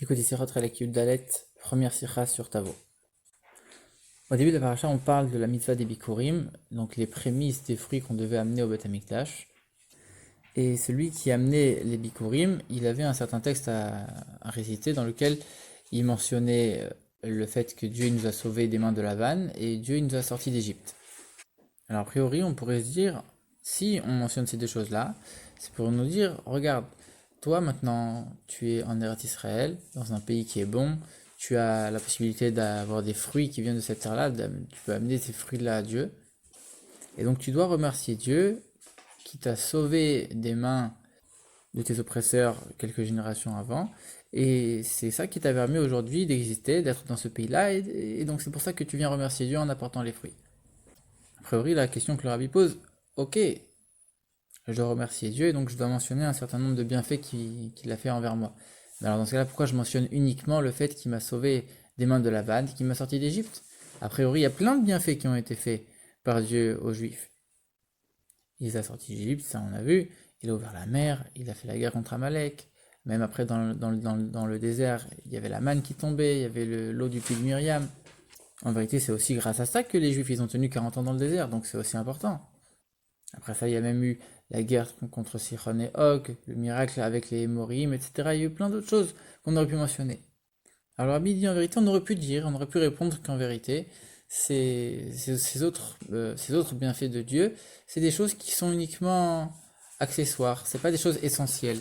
Écoutez, Sirot Relek Yud Dalet, première sikha sur Tavo. Au début de la paracha, on parle de la mitzvah des bikurim, donc les prémices des fruits qu'on devait amener au Beth Amikdash. Et celui qui amenait les bikurim, il avait un certain texte à réciter dans lequel il mentionnait le fait que Dieu nous a sauvés des mains de Lavan et Dieu nous a sortis d'Égypte. Alors a priori, on pourrait se dire, si on mentionne ces deux choses-là, c'est pour nous dire, regarde, toi maintenant, tu es en Eretz Israël, dans un pays qui est bon, tu as la possibilité d'avoir des fruits qui viennent de cette terre-là, tu peux amener ces fruits-là à Dieu. Et donc tu dois remercier Dieu qui t'a sauvé des mains de tes oppresseurs quelques générations avant. Et c'est ça qui t'a permis aujourd'hui d'exister, d'être dans ce pays-là. Et donc c'est pour ça que tu viens remercier Dieu en apportant les fruits. A priori, la question que le rabbi pose, ok, je dois remercier Dieu et donc je dois mentionner un certain nombre de bienfaits qu'il a fait envers moi. Mais alors dans ce cas-là, pourquoi je mentionne uniquement le fait qu'il m'a sauvé des mains de Lavan, qu'il m'a sorti d'Égypte? A priori, il y a plein de bienfaits qui ont été faits par Dieu aux Juifs. Il les a sortis d'Égypte, ça on a vu, il a ouvert la mer, il a fait la guerre contre Amalek, même après dans le désert, il y avait la manne qui tombait, il y avait l'eau du puits de Myriam. En vérité, c'est aussi grâce à ça que les Juifs ils ont tenu 40 ans dans le désert, donc c'est aussi important. Après ça, il y a même eu la guerre contre Sihon et Og, le miracle avec les Morim, etc. Il y a eu plein d'autres choses qu'on aurait pu mentionner. Alors Rabbi dit en vérité, on aurait pu dire, on aurait pu répondre qu'en vérité, ces autres bienfaits de Dieu, c'est des choses qui sont uniquement accessoires, c'est pas des choses essentielles.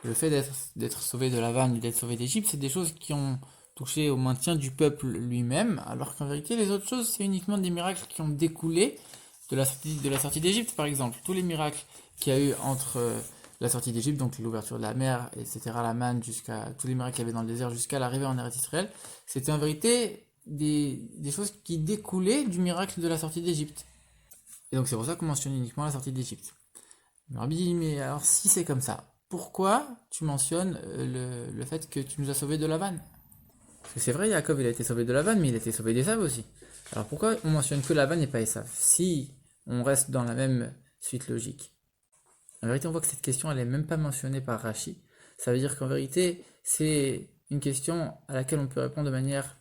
Le fait d'être sauvé de la vanne et d'être sauvé d'Égypte, c'est des choses qui ont touché au maintien du peuple lui-même, alors qu'en vérité, les autres choses, c'est uniquement des miracles qui ont découlé de la sortie d'Égypte, par exemple. Tous les miracles qu'il y a eu entre la sortie d'Égypte, donc l'ouverture de la mer, etc., la manne, jusqu'à tous les miracles qu'il y avait dans le désert, jusqu'à l'arrivée en Eretz Israël, c'était en vérité des choses qui découlaient du miracle de la sortie d'Égypte. Et donc c'est pour ça qu'on mentionne uniquement la sortie d'Égypte. Le Rabbi dit, mais alors si c'est comme ça, pourquoi tu mentionnes le fait que tu nous as sauvés de la vanne? Parce que c'est vrai, Yaakov il a été sauvé de la vanne, mais il a été sauvé d'Ésav aussi. Alors pourquoi on mentionne que la vanne et pas Ésav? Si on reste dans la même suite logique. En vérité, on voit que cette question, elle n'est même pas mentionnée par Rashi. Ça veut dire qu'en vérité, c'est une question à laquelle on peut répondre de manière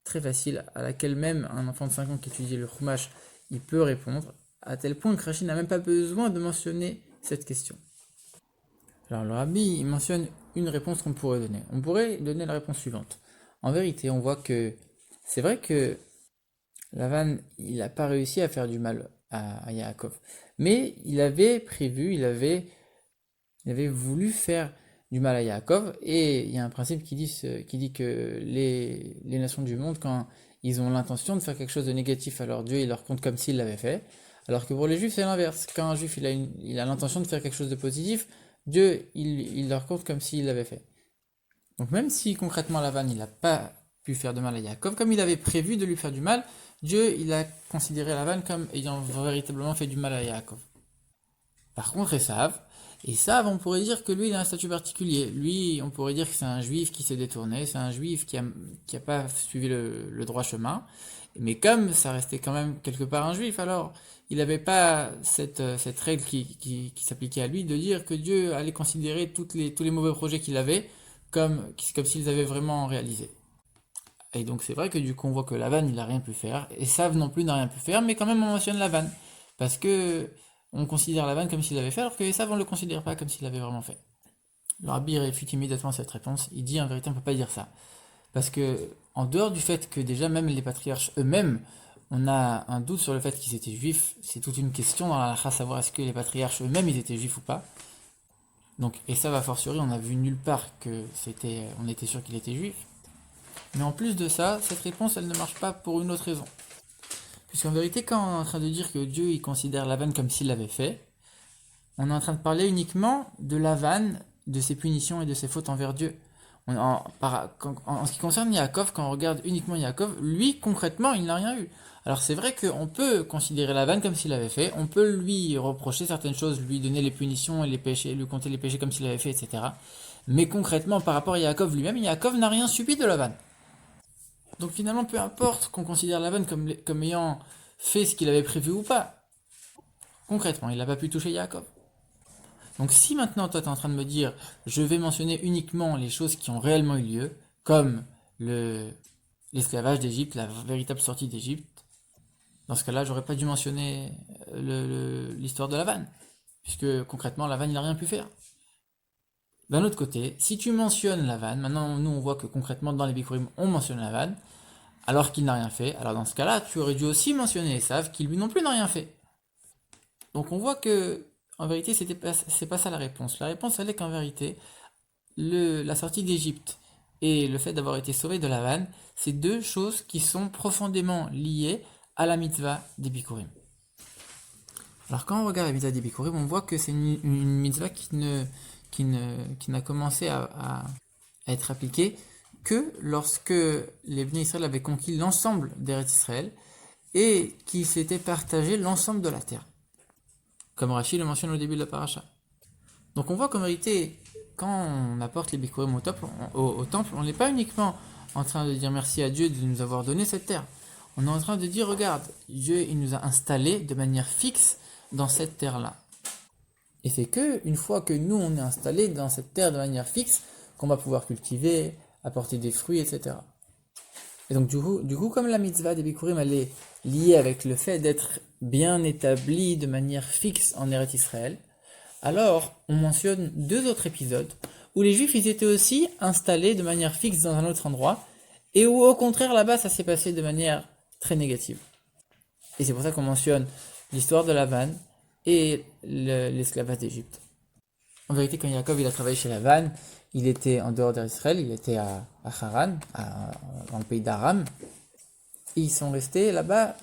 très facile, à laquelle même un enfant de 5 ans qui étudie le Chumash, il peut répondre, à tel point que Rashi n'a même pas besoin de mentionner cette question. Alors le Rabbi, il mentionne une réponse qu'on pourrait donner. On pourrait donner la réponse suivante. En vérité, on voit que c'est vrai que Lavan, il n'a pas réussi à faire du mal à Yaakov. Mais il avait prévu, il avait voulu faire du mal à Yaakov. Et il y a un principe qui dit que les nations du monde, quand ils ont l'intention de faire quelque chose de négatif à leur Dieu, ils leur comptent comme s'ils l'avaient fait. Alors que pour les Juifs, c'est l'inverse. Quand un Juif il a l'intention de faire quelque chose de positif, Dieu, il leur compte comme s'il l'avait fait. Donc même si concrètement Lavan, il n'a pas pu faire de mal à Yaakov, comme il avait prévu de lui faire du mal, Dieu, il a considéré Lavan comme ayant véritablement fait du mal à Yaakov. Par contre, Esav, on pourrait dire que lui, il a un statut particulier. Lui, on pourrait dire que c'est un juif qui s'est détourné, c'est un juif qui a pas suivi le droit chemin. Mais comme ça restait quand même quelque part un juif, alors il n'avait pas cette règle qui s'appliquait à lui de dire que Dieu allait considérer tous les mauvais projets qu'il avait comme s'ils avaient vraiment réalisé. Et donc c'est vrai que du coup on voit que Lavan il n'a rien pu faire, et Sav non plus n'a rien pu faire, mais quand même on mentionne Lavan, parce que on considère Lavan comme s'il avait fait, alors que Sav on ne le considère pas comme s'il avait vraiment fait. Le Rabbi réfute immédiatement cette réponse, il dit en vérité on ne peut pas dire ça. Parce que en dehors du fait que déjà même les patriarches eux-mêmes, on a un doute sur le fait qu'ils étaient juifs, c'est toute une question dans la halakha, savoir est-ce que les patriarches eux-mêmes ils étaient juifs ou pas. Donc, et ça a fortiori, on a vu nulle part on était sûr qu'il était juif. Mais en plus de ça, cette réponse, elle ne marche pas pour une autre raison. Puisqu'en vérité, quand on est en train de dire que Dieu, il considère Lavan comme s'il l'avait fait, on est en train de parler uniquement de Lavan, de ses punitions et de ses fautes envers Dieu. En ce qui concerne Yaakov, quand on regarde uniquement Yaakov, lui, concrètement, il n'a rien eu. Alors c'est vrai qu'on peut considérer Lavan comme s'il l'avait fait, on peut lui reprocher certaines choses, lui donner les punitions et les péchés, lui compter les péchés comme s'il l'avait fait, etc. Mais concrètement, par rapport à Yaakov lui-même, Yaakov n'a rien subi de Lavan. Donc finalement, peu importe qu'on considère Lavan comme ayant fait ce qu'il avait prévu ou pas, concrètement, il n'a pas pu toucher Yaakov. Donc si maintenant toi tu es en train de me dire je vais mentionner uniquement les choses qui ont réellement eu lieu, comme l'esclavage d'Égypte, la véritable sortie d'Égypte, dans ce cas-là j'aurais pas dû mentionner l'histoire de la vanne, puisque concrètement la vanne il n'a rien pu faire. D'un autre côté, si tu mentionnes la vanne, maintenant nous on voit que concrètement dans les Bikurim on mentionne la vanne, alors qu'il n'a rien fait, alors dans ce cas-là tu aurais dû aussi mentionner Esav qui lui non plus n'a rien fait. Donc on voit que en vérité c'est pas ça la réponse. La réponse elle est qu'en vérité la sortie d'Égypte et le fait d'avoir été sauvé de la vanne, c'est deux choses qui sont profondément liées à la mitzvah des Bikurim. Alors quand on regarde la mitzvah des Bikurim, on voit que c'est une mitzvah qui n'a commencé à être appliquée que lorsque les Bnei Israël avaient conquis l'ensemble d'Eretz Israël et qu'ils s'étaient partagé l'ensemble de la terre. Comme Rashi le mentionne au début de la paracha. Donc on voit qu'en vérité, quand on apporte les Bikurim au temple, on n'est pas uniquement en train de dire merci à Dieu de nous avoir donné cette terre. On est en train de dire, regarde, Dieu il nous a installés de manière fixe dans cette terre-là. Et c'est que une fois que nous on est installés dans cette terre de manière fixe, qu'on va pouvoir cultiver, apporter des fruits, etc. Et donc du coup comme la mitzvah des Bikurim elle est liée avec le fait d'être bien établie de manière fixe en Eretz Israël, alors on mentionne deux autres épisodes où les Juifs ils étaient aussi installés de manière fixe dans un autre endroit et où au contraire là-bas ça s'est passé de manière très négative. Et c'est pour ça qu'on mentionne l'histoire de la vanne et l'esclavage d'Égypte. En vérité, quand Yaakov il a travaillé chez Lavan, il était en dehors d'Israël, il était à Haran, dans le pays d'Aram. Et ils sont restés là-bas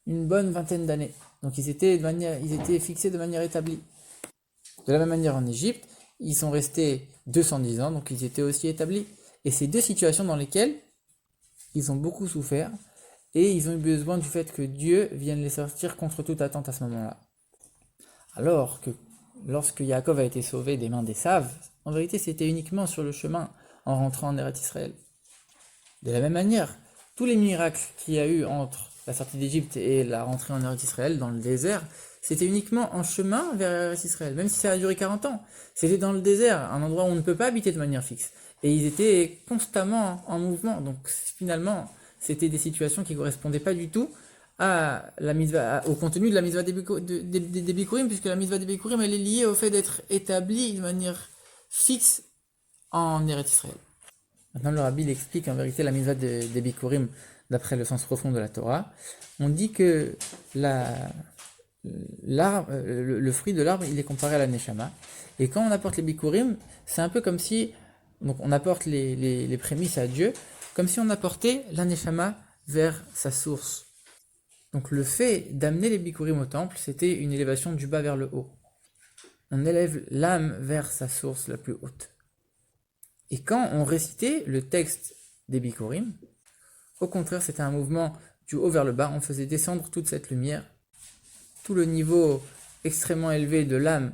une bonne vingtaine d'années. Donc ils étaient fixés de manière établie. De la même manière en Égypte, ils sont restés 210 ans, donc ils étaient aussi établis. Et c'est deux situations dans lesquelles ils ont beaucoup souffert et ils ont eu besoin du fait que Dieu vienne les sortir contre toute attente à ce moment-là. Alors que lorsque Yaakov a été sauvé des mains d'Ésav, en vérité c'était uniquement sur le chemin en rentrant en Eretz Israël. De la même manière, tous les miracles qu'il y a eu entre la sortie d'Égypte et la rentrée en Eretz Israël dans le désert, c'était uniquement en chemin vers Eretz Israël, même si ça a duré 40 ans. C'était dans le désert, un endroit où on ne peut pas habiter de manière fixe. Et ils étaient constamment en mouvement, donc finalement c'était des situations qui ne correspondaient pas du tout au contenu de la mitzvah des Bikurim, puisque la mitzvah des Bikurim elle est liée au fait d'être établie de manière fixe en Eretz Israël. Maintenant le Rabbi explique en vérité la mitzvah des Bikurim d'après le sens profond de la Torah. On dit que le fruit de l'arbre il est comparé à la Neshama, et quand on apporte les Bikurim, c'est un peu comme si donc on apporte les prémices à Dieu, comme si on apportait la Neshama vers sa source. Donc le fait d'amener les Bikurim au temple, c'était une élévation du bas vers le haut. On élève l'âme vers sa source la plus haute. Et quand on récitait le texte des Bikurim, au contraire c'était un mouvement du haut vers le bas, on faisait descendre toute cette lumière, tout le niveau extrêmement élevé de l'âme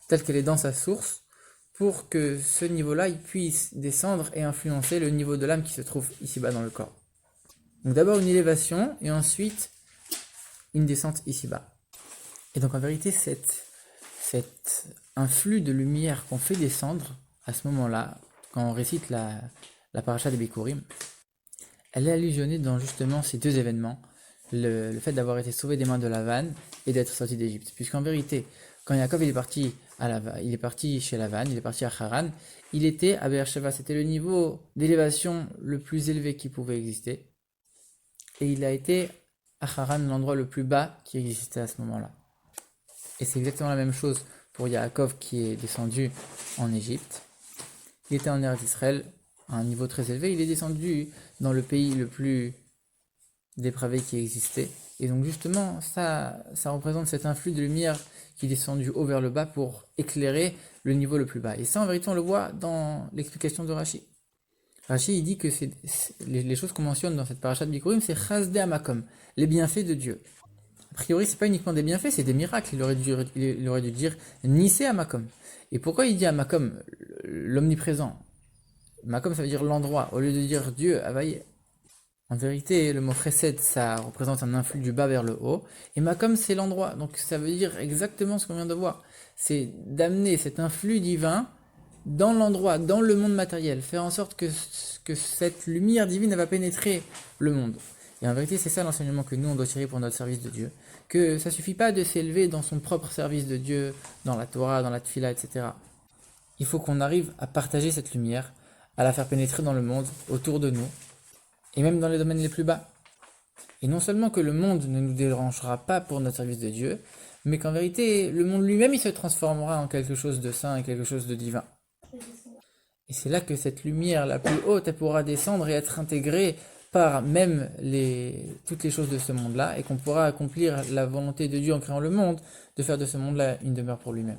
telle qu'elle est dans sa source, pour que ce niveau-là il puisse descendre et influencer le niveau de l'âme qui se trouve ici-bas dans le corps. Donc d'abord une élévation et ensuite une descente ici-bas. Et donc en vérité, cet influx de lumière qu'on fait descendre à ce moment-là, quand on récite la paracha des Bikurim, elle est allusionnée dans justement ces deux événements, le fait d'avoir été sauvé des mains de Lavan et d'être sorti d'Égypte. Puisqu'en vérité, quand Yaakov il est parti chez Lavan, il est parti à Haran, il était à Beersheba, c'était le niveau d'élévation le plus élevé qui pouvait exister. Et il a été à Haran, l'endroit le plus bas qui existait à ce moment-là. Et c'est exactement la même chose pour Yaakov qui est descendu en Égypte. Il était en Eretz Israël à un niveau très élevé, il est descendu dans le pays le plus dépravé qui existait. Et donc justement, ça représente cet influx de lumière qui descend du haut vers le bas pour éclairer le niveau le plus bas. Et ça, en vérité, on le voit dans l'explication de Rashi. Rashi, il dit que les choses qu'on mentionne dans cette paracha de Bikurim, c'est Chasdei Hamakom, les bienfaits de Dieu. A priori, c'est pas uniquement des bienfaits, c'est des miracles. Il aurait dû dire Nisé Hamakom. Et pourquoi il dit Hamakom, l'omniprésent? Makom, ça veut dire l'endroit, au lieu de dire Dieu, Avaye. En vérité, le mot Chesed, ça représente un influx du bas vers le haut, et Makom, c'est l'endroit. Donc ça veut dire exactement ce qu'on vient de voir. c'est d'amener cet influx divin dans l'endroit, dans le monde matériel, faire en sorte que cette lumière divine va pénétrer le monde. Et en vérité, c'est ça l'enseignement que nous, on doit tirer pour notre service de Dieu. Que ça suffit pas de s'élever dans son propre service de Dieu, dans la Torah, dans la Tfila, etc. Il faut qu'on arrive à partager cette lumière, à la faire pénétrer dans le monde, autour de nous, et même dans les domaines les plus bas. Et non seulement que le monde ne nous dérangera pas pour notre service de Dieu, mais qu'en vérité, le monde lui-même, il se transformera en quelque chose de saint et quelque chose de divin. Et c'est là que cette lumière la plus haute, elle pourra descendre et être intégrée par même toutes les choses de ce monde-là, et qu'on pourra accomplir la volonté de Dieu en créant le monde, de faire de ce monde-là une demeure pour lui-même.